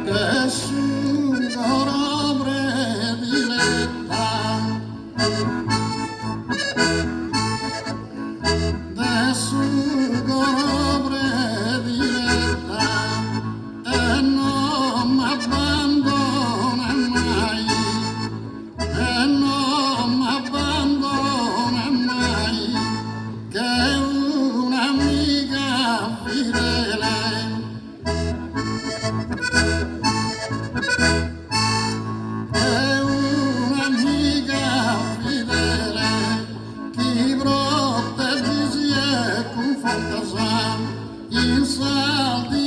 che suora prediletta, de suora prediletta, e non m'abbandona mai, e non m'abbandona mai, che è un'amica fedele. È un'amica fedele che protegge con fantasia in saldi